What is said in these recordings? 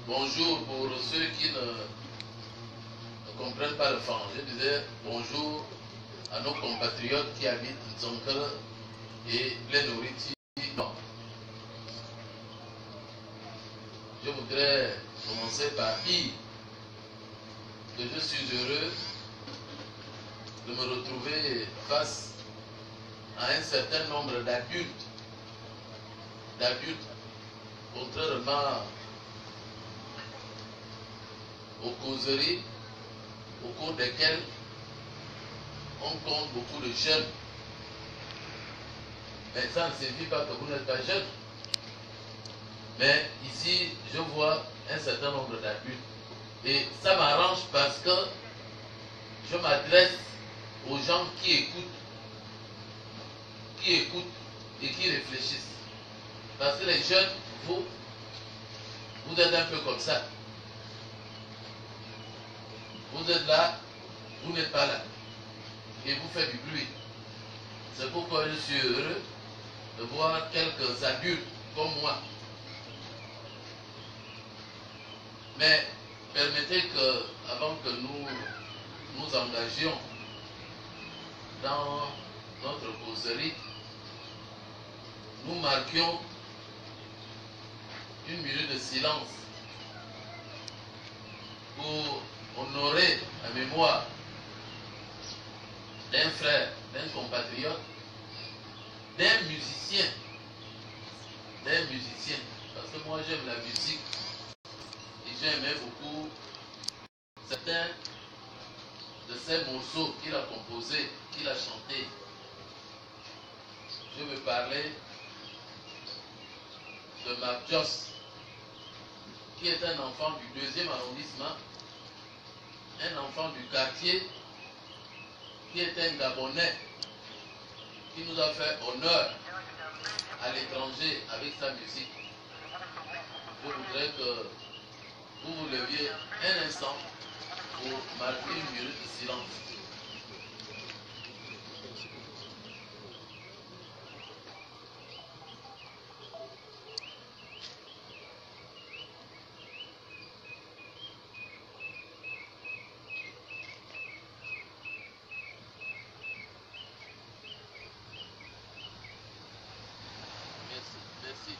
Bonjour pour ceux qui ne comprennent pas le français. Je disais bonjour à nos compatriotes qui habitent Nzonkele et Lenoriti. Je voudrais commencer par dire que je suis heureux de me retrouver face à un certain nombre d'adultes, contrairement aux causeries au cours desquelles on compte beaucoup de jeunes. Mais ça ne signifie pas que vous n'êtes pas jeune. Mais ici, je vois un certain nombre d'adultes. Et ça m'arrange parce que je m'adresse aux gens qui écoutent et qui réfléchissent. Parce que les jeunes, vous êtes un peu comme ça. Vous êtes là, vous n'êtes pas là. Et vous faites du bruit. C'est pourquoi je suis heureux de voir quelques adultes comme moi. Mais permettez que, avant que nous nous engagions dans notre causerie, nous marquions une minute de silence pour honorer la mémoire d'un frère, d'un compatriote, d'un musicien. Parce que moi j'aime la musique et j'aimais beaucoup certains de ces morceaux qu'il a composés, qu'il a chantés. Je veux parler de Marc Joss, qui est un enfant du 2e arrondissement, un enfant du quartier, qui est un Gabonais, qui nous a fait honneur à l'étranger avec sa musique. Je voudrais que vous vous leviez un instant pour marquer une minute de silence. Merci.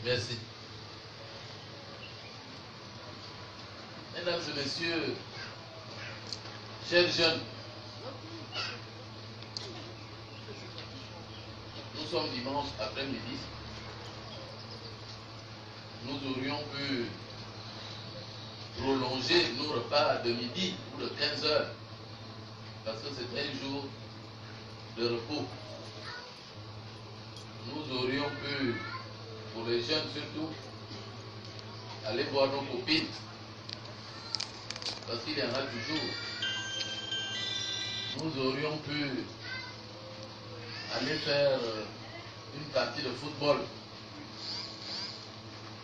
Merci. Mesdames et messieurs, chers jeunes, nous sommes dimanche après-midi. Nous aurions pu prolonger nos repas de midi ou de 15 heures parce que c'est un jour de repos. Nous aurions pu, pour les jeunes surtout, aller voir nos copines parce qu'il y en a toujours. Nous aurions pu aller faire une partie de football.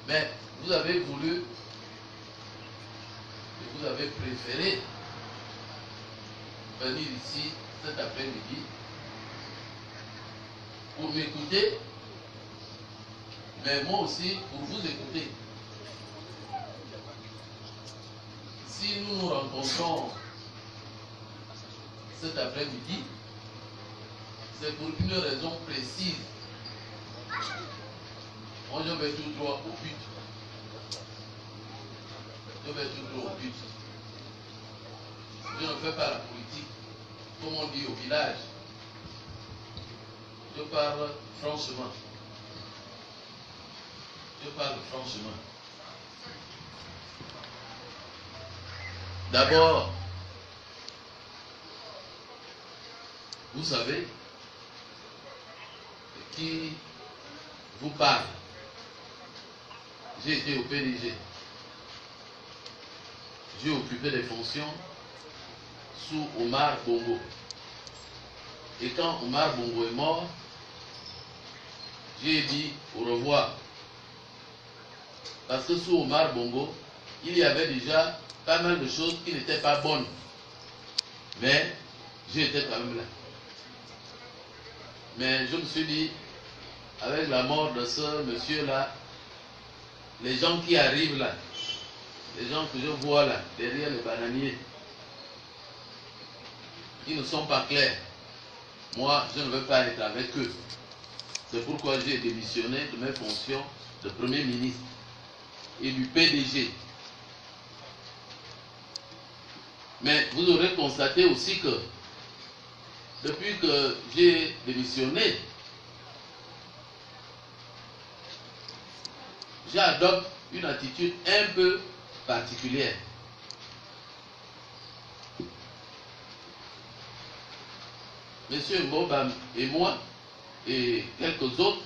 Mais vous avez voulu et vous avez préféré venir ici cet après-midi pour m'écouter, mais moi aussi pour vous écouter. Si nous nous rencontrons cet après-midi, c'est pour une raison précise. Moi, je vais tout droit au but. Je ne fais pas la politique, comme on dit au village. Je parle franchement. D'abord, vous savez qui vous parle. J'ai été au PDG. J'ai occupé des fonctions sous Omar Bongo. Et quand Omar Bongo est mort, j'ai dit au revoir Parce que sous Omar Bongo, il y avait déjà pas mal de choses qui n'étaient pas bonnes. Mais j'étais quand même là. Mais je me suis dit, avec la mort de ce monsieur-là, les gens qui arrivent là, les gens que je vois là, derrière le bananier, qui ne sont pas clairs, moi, je ne veux pas être avec eux. C'est pourquoi j'ai démissionné de mes fonctions de Premier ministre et du PDG. Mais vous aurez constaté aussi que depuis que j'ai démissionné, j'adopte une attitude un peu particulière. Monsieur Mbobam et moi, et quelques autres,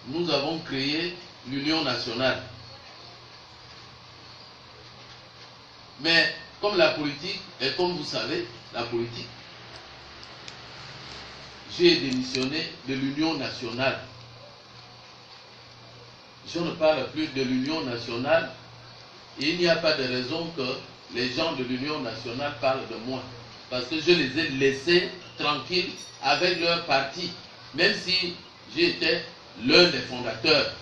nous avons créé l'Union nationale. Mais comme la politique, et comme vous savez, la politique, j'ai démissionné de l'Union nationale. Je ne parle plus de l'Union nationale et il n'y a pas de raison que les gens de l'Union nationale parlent de moi. Parce que je les ai laissés tranquilles avec leur parti, même si j'étais l'un des fondateurs.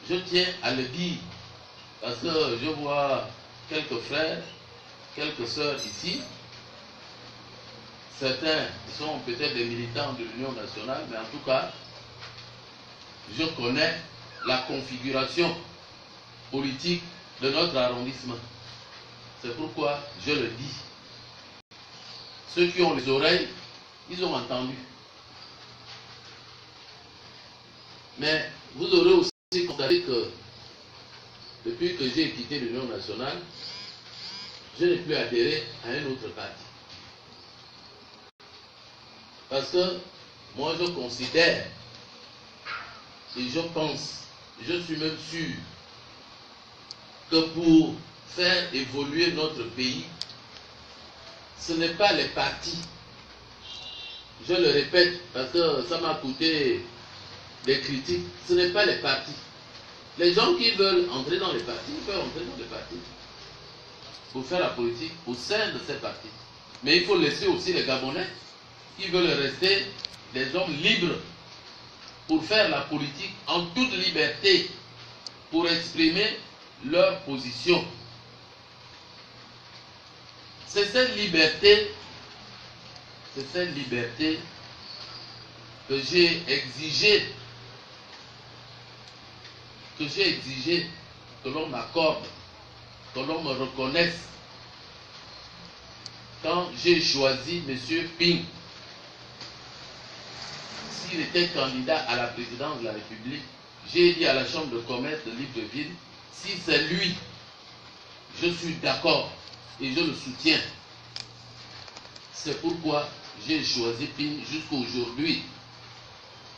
Je tiens à le dire, parce que je vois quelques frères, quelques sœurs ici. Certains sont peut-être des militants de l'Union nationale, mais en tout cas, je connais la configuration politique de notre arrondissement. C'est pourquoi je le dis. Ceux qui ont les oreilles, ils ont entendu. Mais vous aurez aussi constaté que depuis que j'ai quitté l'Union nationale, je n'ai plus adhéré à un autre parti. Parce que moi je considère et je pense, je suis même sûr que pour faire évoluer notre pays, ce n'est pas les partis. Je le répète parce que ça m'a coûté des critiques. Ce n'est pas les partis. Les gens qui veulent entrer dans les partis, ils peuvent entrer dans les partis pour faire la politique au sein de ces partis. Mais il faut laisser aussi les Gabonais qui veulent rester des hommes libres pour faire la politique en toute liberté, pour exprimer leur position. C'est cette liberté que j'ai exigé que l'on m'accorde, que l'on me reconnaisse. Quand j'ai choisi M. Ping, s'il était candidat à la présidence de la République, j'ai dit à la Chambre de commerce de Libreville, si c'est lui, je suis d'accord et je le soutiens. C'est pourquoi j'ai choisi Ping jusqu'à aujourd'hui.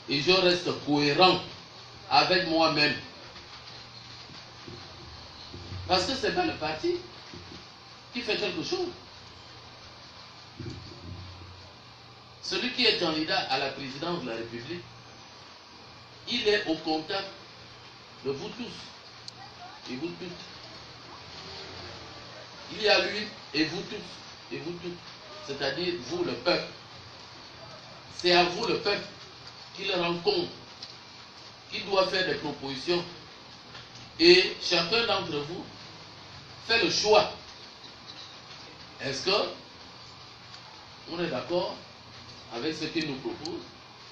Et je reste cohérent avec moi-même. Parce que ce n'est pas le parti qui fait quelque chose. Celui qui est candidat à la présidence de la République, il est au contact de vous tous et vous toutes. Il y a lui et vous tous et vous toutes, c'est-à-dire vous le peuple. C'est à vous le peuple qu'il rencontre, qu'il doit faire des propositions. Et chacun d'entre vous fait le choix. Est-ce que on est d'accord avec ce qu'il nous propose?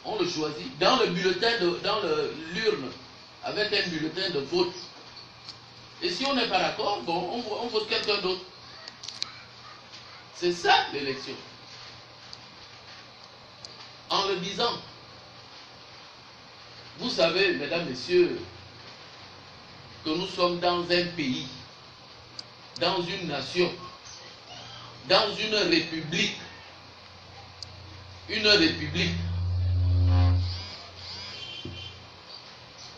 On le choisit dans le bulletin, dans l'urne, avec un bulletin de vote. Et si on n'est pas d'accord, bon, on vote quelqu'un d'autre. C'est ça l'élection. En le disant, vous savez, mesdames, messieurs, que nous sommes dans un pays, dans une nation, dans une république. Une république.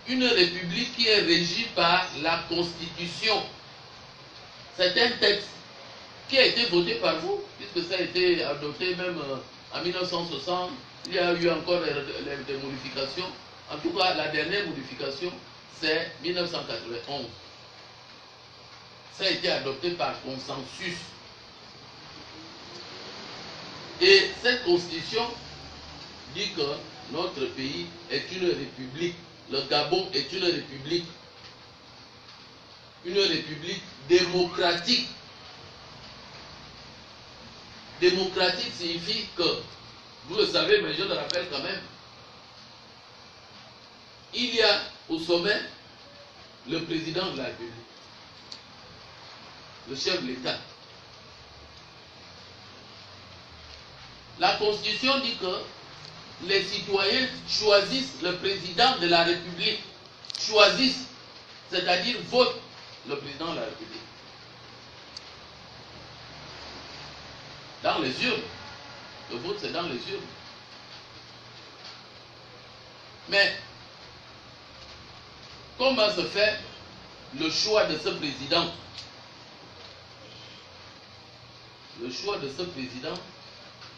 Une république qui est régie par la Constitution. C'est un texte qui a été voté par vous, puisque ça a été adopté même en 1960, il y a eu encore des modifications. En tout cas, la dernière modification, c'est 1991. Ça a été adopté par consensus. Et cette constitution dit que notre pays est une république. Le Gabon est une république. Une république démocratique. Démocratique signifie que, vous le savez, mais je le rappelle quand même, il y a au sommet le président de la République, le chef de l'État. La Constitution dit que les citoyens choisissent le président de la République. Choisissent, c'est-à-dire votent le président de la République. Dans les urnes. Le vote, c'est dans les urnes. Mais, comment se fait le choix de ce président? Le choix de ce président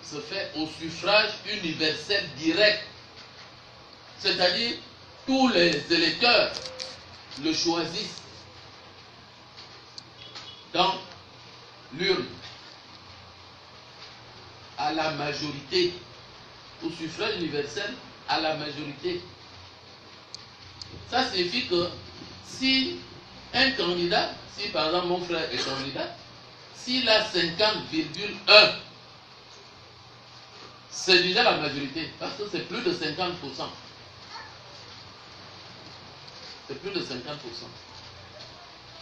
se fait au suffrage universel direct. C'est-à-dire, tous les électeurs le choisissent dans l'urne, à la majorité, au suffrage universel, à la majorité. Ça signifie que si un candidat, si par exemple mon frère est candidat, s'il a 50,1, c'est déjà la majorité, parce que c'est plus de 50%. C'est plus de 50%.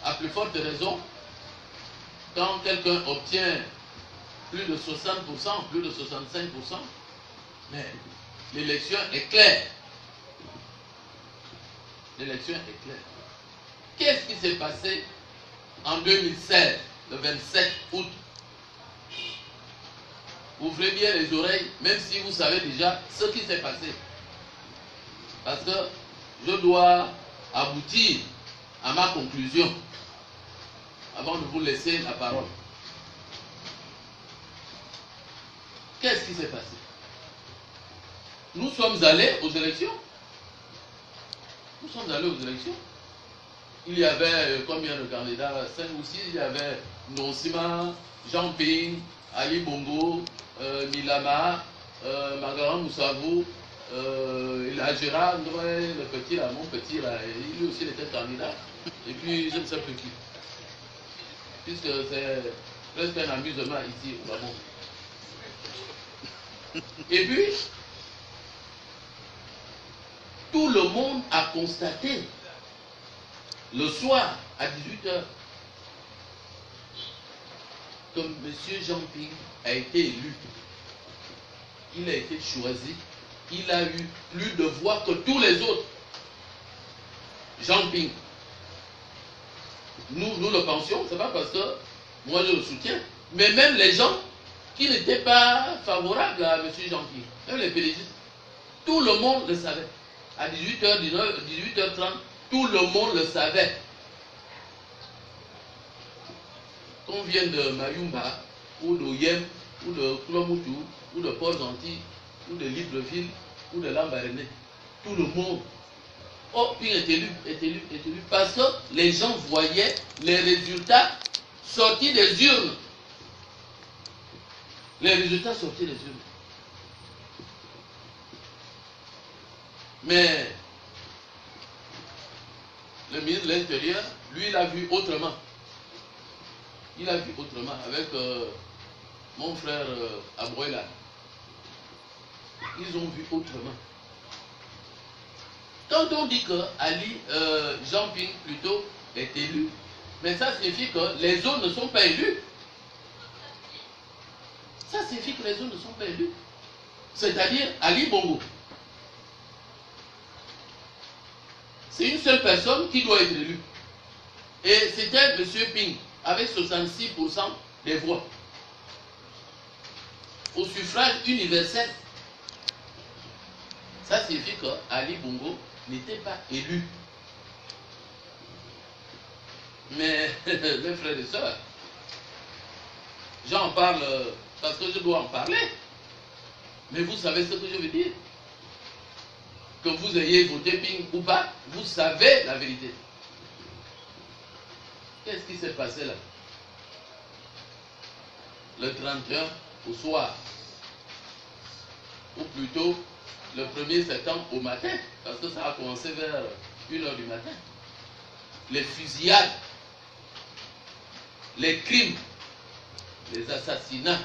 À plus forte raison, quand quelqu'un obtient plus de 60%, plus de 65%, mais l'élection est claire. L'élection est claire. Qu'est-ce qui s'est passé en 2016, le 27 août? Ouvrez bien les oreilles, même si vous savez déjà ce qui s'est passé. Parce que je dois aboutir à ma conclusion avant de vous laisser la parole. Qu'est-ce qui s'est passé? Nous sommes allés aux élections. Nous sommes allés aux élections. Il y avait combien de candidats? 5 ou 6. Il y avait Nonsima, Jean Ping, Ali Bongo, Milama, Margaret Moussavou, il a Gérard André, le petit là, mon petit là, lui aussi il était candidat. Et puis je ne sais plus qui. Puisque c'est presque un amusement ici au Gabon. Et puis, tout le monde a constaté le soir à 18h que M. Jean Ping a été élu. Il a été choisi. Il a eu plus de voix que tous les autres. Jean Ping. Nous le pensions, c'est pas parce que moi je le soutiens, mais même les gens qui n'étaient pas favorables à M. Jean Ping, même les pédégistes, tout le monde le savait. À 18h19, 18h30, tout le monde le savait. Qu'on vienne de Mayumba, ou de Yem, ou de Kulomutu, ou de Port-Gentil, ou de Libreville, ou de Lambaréné, tout le monde. Oh, puis est élu, parce que les gens voyaient les résultats sortis des urnes. Les résultats sortis des urnes. Mais le ministre de l'Intérieur, lui, il a vu autrement. Il a vu autrement avec mon frère Abouela. Ils ont vu autrement. Quand on dit que Ali Jean Ping plutôt est élu, mais ça signifie que les autres ne sont pas élus. Ça signifie que les autres ne sont pas élus. C'est-à-dire Ali Bongo. C'est une seule personne qui doit être élue. Et c'était M. Ping, avec 66% des voix. Au suffrage universel. Ça signifie que Ali Bongo n'était pas élu. Mais, mes frères et sœurs, j'en parle parce que je dois en parler. Mais vous savez ce que je veux dire? Que vous ayez voté Ping ou pas, vous savez la vérité. Qu'est-ce qui s'est passé là? Le 31 au soir. Ou plutôt le 1er septembre au matin. Parce que ça a commencé vers 1h du matin. Les fusillades, les crimes, les assassinats.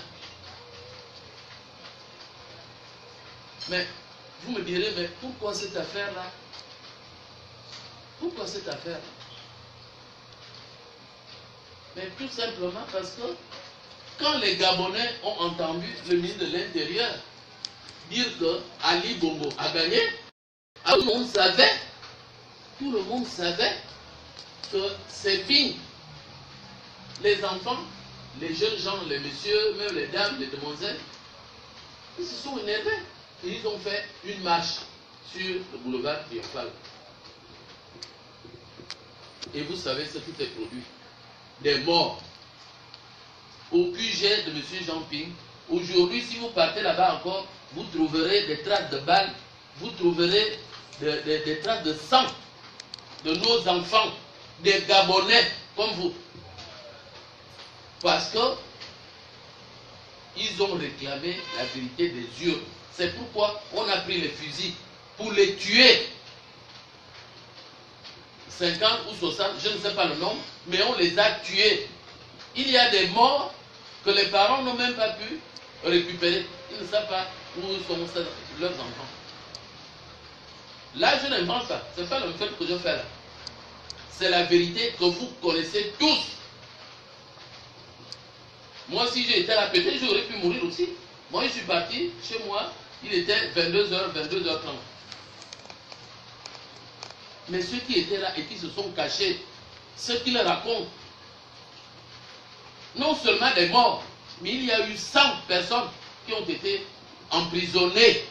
Mais vous me direz, mais pourquoi cette affaire-là? Pourquoi cette affaire-là? Mais tout simplement parce que quand les Gabonais ont entendu le ministre de l'Intérieur dire que Ali Bongo a gagné, tout le monde savait que c'est Ping. Les enfants, les jeunes gens, les messieurs, même les dames, les demoiselles, ils se sont énervés. Et ils ont fait une marche sur le boulevard Triomphal. Et vous savez ce qui s'est produit. Des morts. Au QG de M. Jean Ping. Aujourd'hui, si vous partez là-bas encore, vous trouverez des traces de balles, vous trouverez des traces de sang de nos enfants, des Gabonais comme vous. Parce que ils ont réclamé la vérité des urnes. C'est pourquoi on a pris les fusils pour les tuer. 50 ou 60, je ne sais pas le nombre, mais on les a tués. Il y a des morts que les parents n'ont même pas pu récupérer. Ils ne savent pas où sont leurs enfants. Là, je n'invente pas. Ce n'est pas le fait que je fais là. C'est la vérité que vous connaissez tous. Moi, si j'étais là, peut-être j'aurais pu mourir aussi. Moi, je suis parti chez moi. Il était 22h, 22h30. Mais ceux qui étaient là et qui se sont cachés, ceux qui le racontent, non seulement des morts, mais il y a eu 100 personnes qui ont été emprisonnées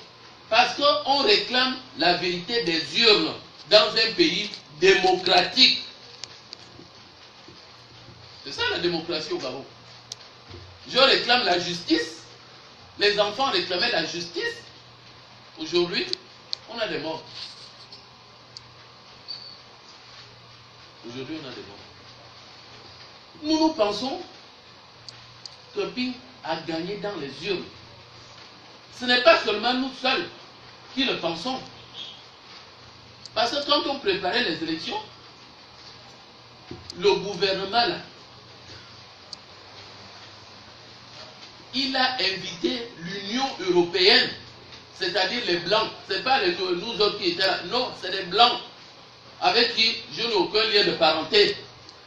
parce qu'on réclame la vérité des urnes dans un pays démocratique. C'est ça la démocratie au Gabon. Je réclame la justice. Les enfants réclamaient la justice. Aujourd'hui, on a des morts. Aujourd'hui, on a des morts. Nous pensons que Ping a gagné dans les urnes. Ce n'est pas seulement nous seuls qui le pensons. Parce que quand on préparait les élections, le gouvernement là, il a invité l'Union européenne, c'est-à-dire les Blancs. Ce n'est pas nous autres qui étaient là. Non, c'est les Blancs avec qui je n'ai aucun lien de parenté.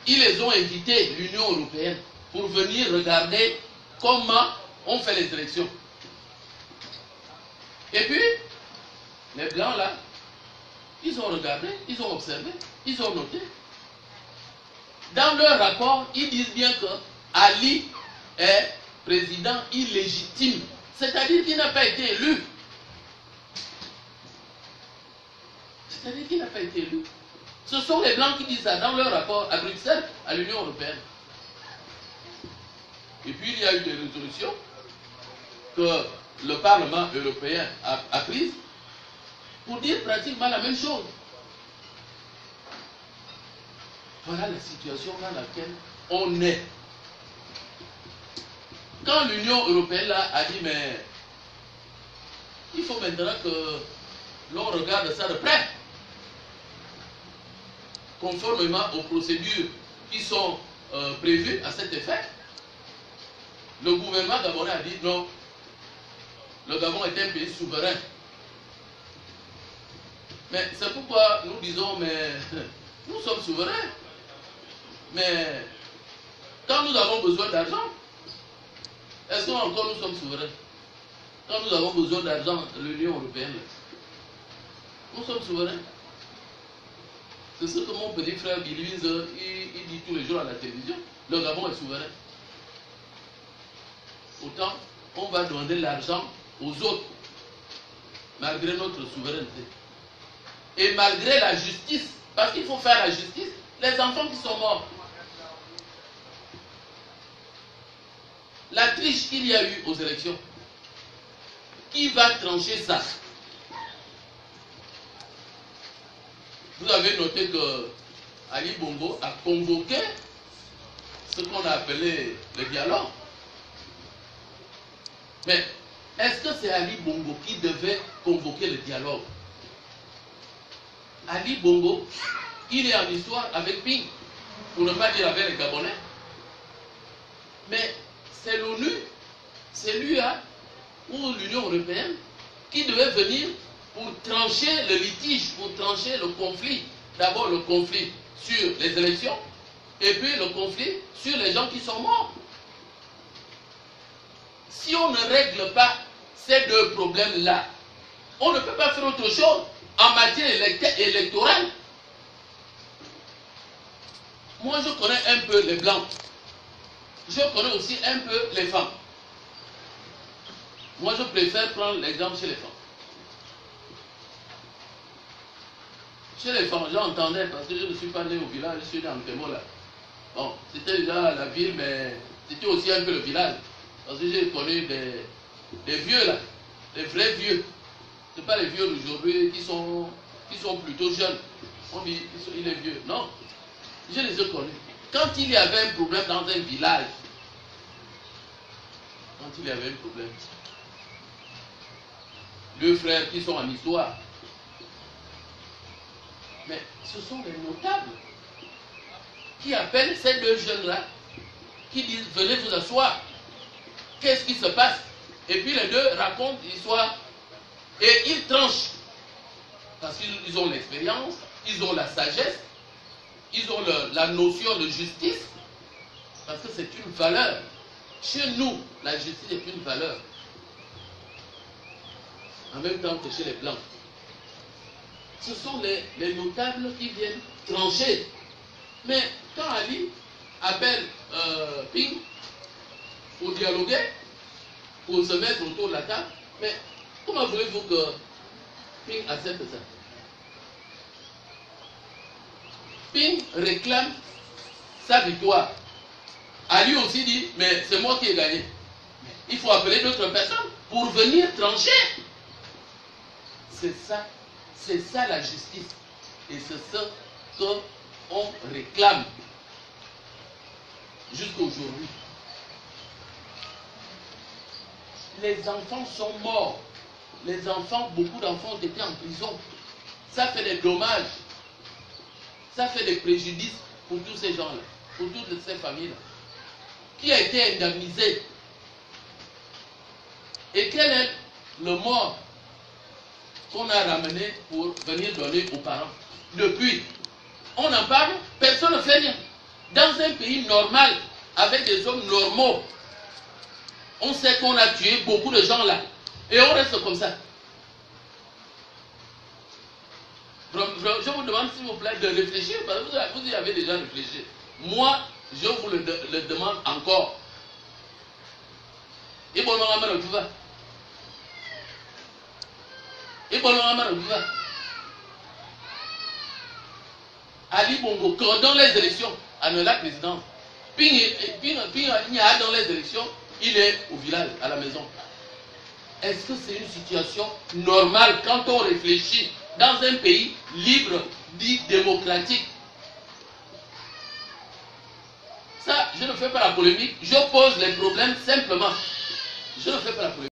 Ils les ont invités, l'Union européenne, pour venir regarder comment on fait les élections. Et puis, les Blancs là, ils ont regardé, ils ont observé, ils ont noté. Dans leur rapport, ils disent bien que Ali est président illégitime, c'est-à-dire qu'il n'a pas été élu. C'est-à-dire qu'il n'a pas été élu. Ce sont les Blancs qui disent ça dans leur rapport à Bruxelles, à l'Union européenne. Et puis il y a eu des résolutions que le Parlement européen a prises pour dire pratiquement la même chose. Voilà la situation dans laquelle on est. Quand l'Union européenne là, a dit, mais il faut maintenant que l'on regarde ça de près, conformément aux procédures qui sont prévues à cet effet, le gouvernement gabonais a dit non, le Gabon est un pays souverain. Mais c'est pourquoi nous disons, mais nous sommes souverains. Mais quand nous avons besoin d'argent, est-ce qu'encore nous sommes souverains? Quand nous avons besoin d'argent de l'Union européenne, nous sommes souverains. C'est ce que mon petit frère Biluise, il dit tous les jours à la télévision. Le Gabon est souverain. Autant, on va demander l'argent aux autres, malgré notre souveraineté. Et malgré la justice, parce qu'il faut faire la justice, les enfants qui sont morts. La triche qu'il y a eu aux élections. qui va trancher ça? Vous avez noté que Ali Bongo a convoqué ce qu'on a appelé le dialogue. Mais est-ce que c'est Ali Bongo qui devait convoquer le dialogue? Ali Bongo, il est en histoire avec Ping, pour ne pas dire avec les Gabonais. Mais c'est l'ONU, c'est l'UA ou l'Union européenne qui devait venir pour trancher le litige, pour trancher le conflit. D'abord le conflit sur les élections et puis le conflit sur les gens qui sont morts. Si on ne règle pas ces deux problèmes-là, on ne peut pas faire autre chose en matière électorale. Moi, je connais un peu les Blancs. Je connais aussi un peu les femmes. Moi, je préfère prendre l'exemple chez les femmes. Chez les femmes, j'entendais, parce que je ne suis pas né au village, je suis né en Témola. Bon, c'était déjà la ville, mais c'était aussi un peu le village. Parce que j'ai connu des vieux là, des vrais vieux. Ce n'est pas les vieux d'aujourd'hui qui sont plutôt jeunes. On dit il est vieux. Non, je les ai connus. Quand il y avait un problème dans un village, deux frères qui sont en histoire, mais ce sont les notables qui appellent ces deux jeunes-là, qui disent venez vous asseoir. Qu'est-ce qui se passe? Et puis les deux racontent l'histoire et ils tranchent. Parce qu'ils ont l'expérience, ils ont la sagesse, ils ont la notion de justice. Parce que c'est une valeur. Chez nous, la justice est une valeur. En même temps que chez les Blancs. Ce sont les notables qui viennent trancher. Mais quand Ali appelle Ping pour dialoguer, pour se mettre autour de la table, mais comment voulez-vous que Ping accepte ça? Ping réclame sa victoire. Ali aussi dit, mais c'est moi qui ai gagné. Il faut appeler d'autres personnes pour venir trancher. C'est ça la justice. Et c'est ce qu'on réclame jusqu'à aujourd'hui. Les enfants sont morts. Les enfants, beaucoup d'enfants ont été en prison. Ça fait des dommages. Ça fait des préjudices pour tous ces gens-là, pour toutes ces familles-là. Qui a été indemnisé? Et quel est le mort qu'on a ramené pour venir donner aux parents? Depuis, on en parle, personne ne fait rien. Dans un pays normal, avec des hommes normaux, on sait qu'on a tué beaucoup de gens là. Et on reste comme ça. Je vous demande s'il vous plaît de réfléchir, parce que vous y avez déjà réfléchi. Moi, je vous le demande encore. Et bon, Ali Bongo, dans les élections, à la présidence, Ping dans les élections, il est au village, à la maison. Est-ce que c'est une situation normale quand on réfléchit dans un pays libre, dit démocratique? Ça, je ne fais pas la polémique, je pose les problèmes simplement. Je ne fais pas la polémique.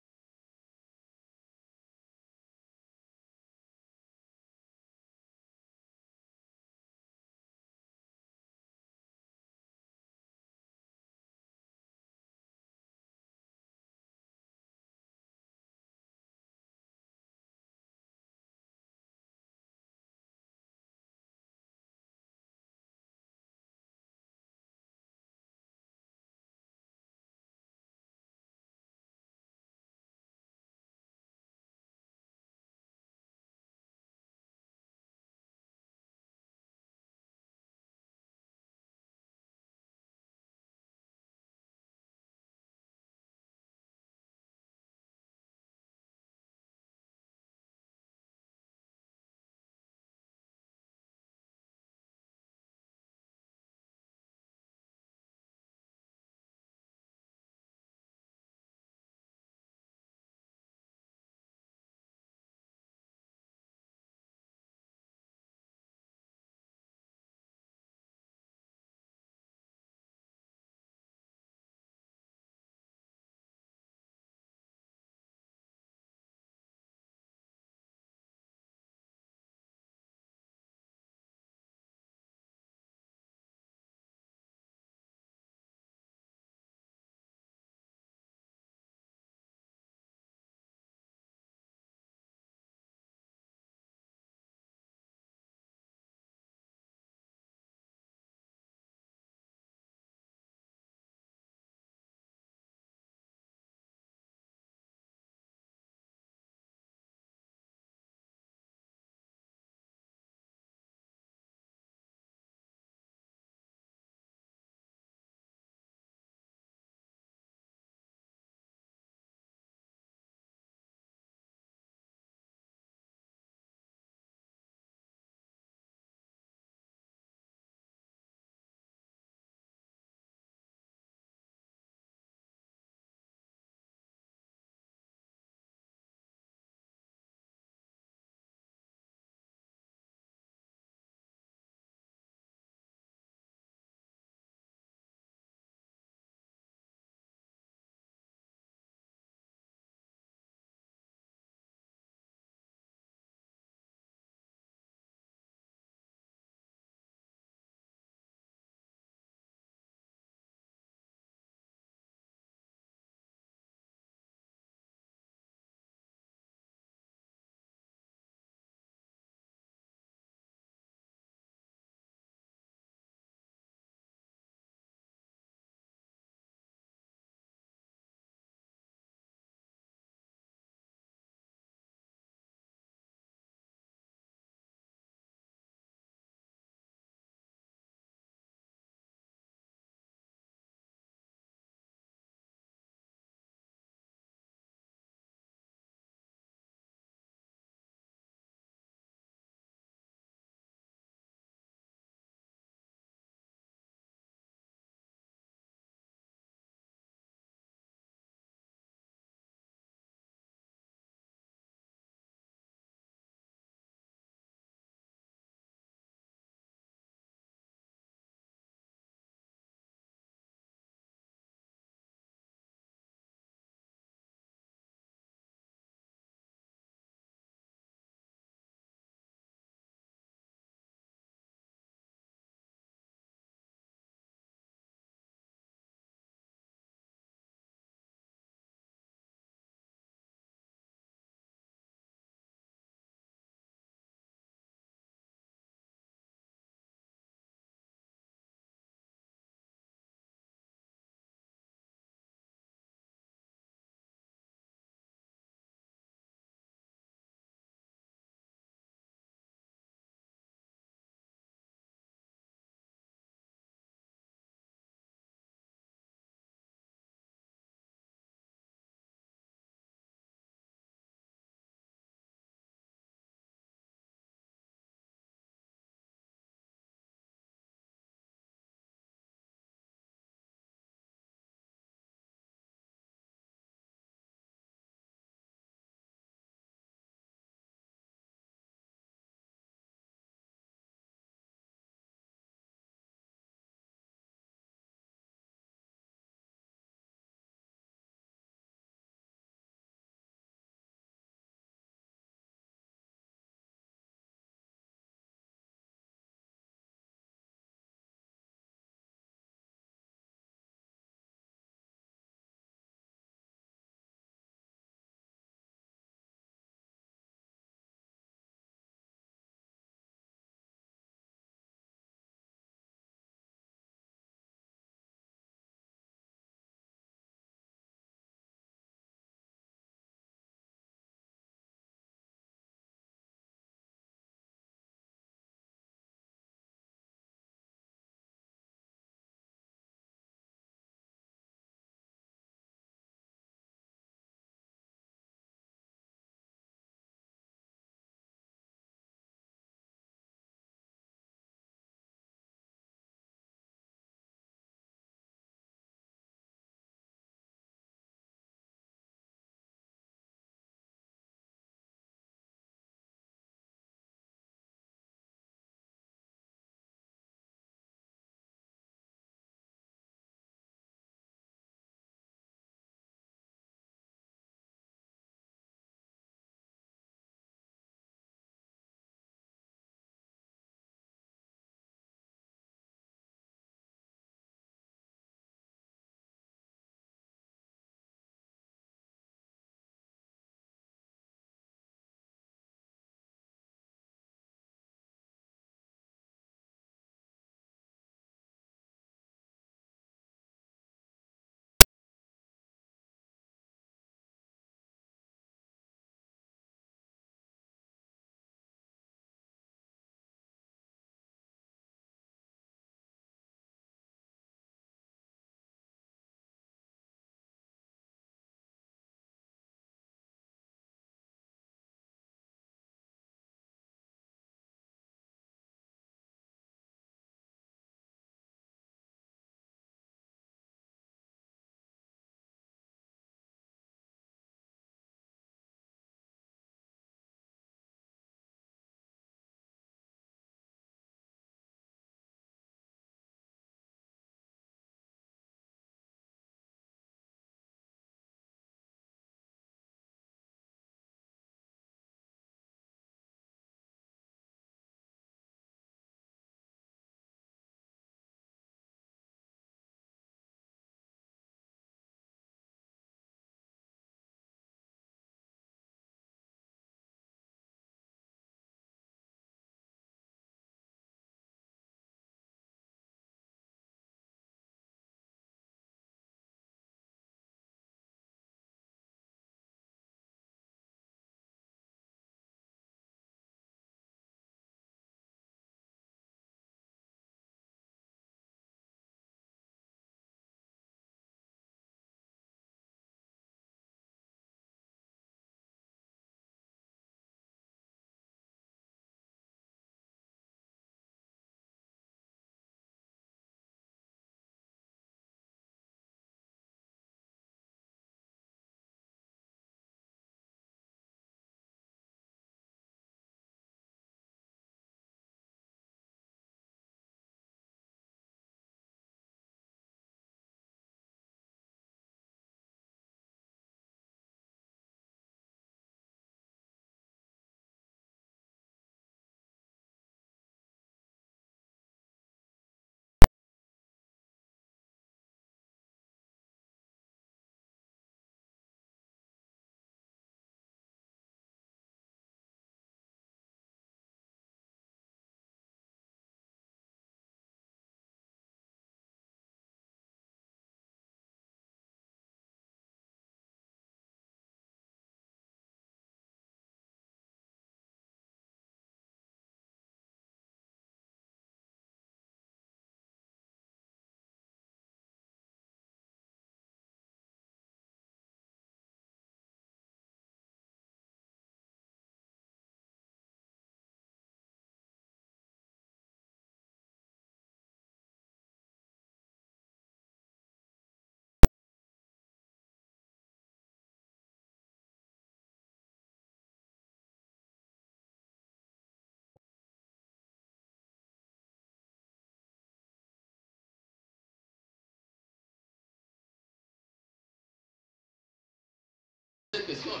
questions.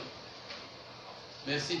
Merci.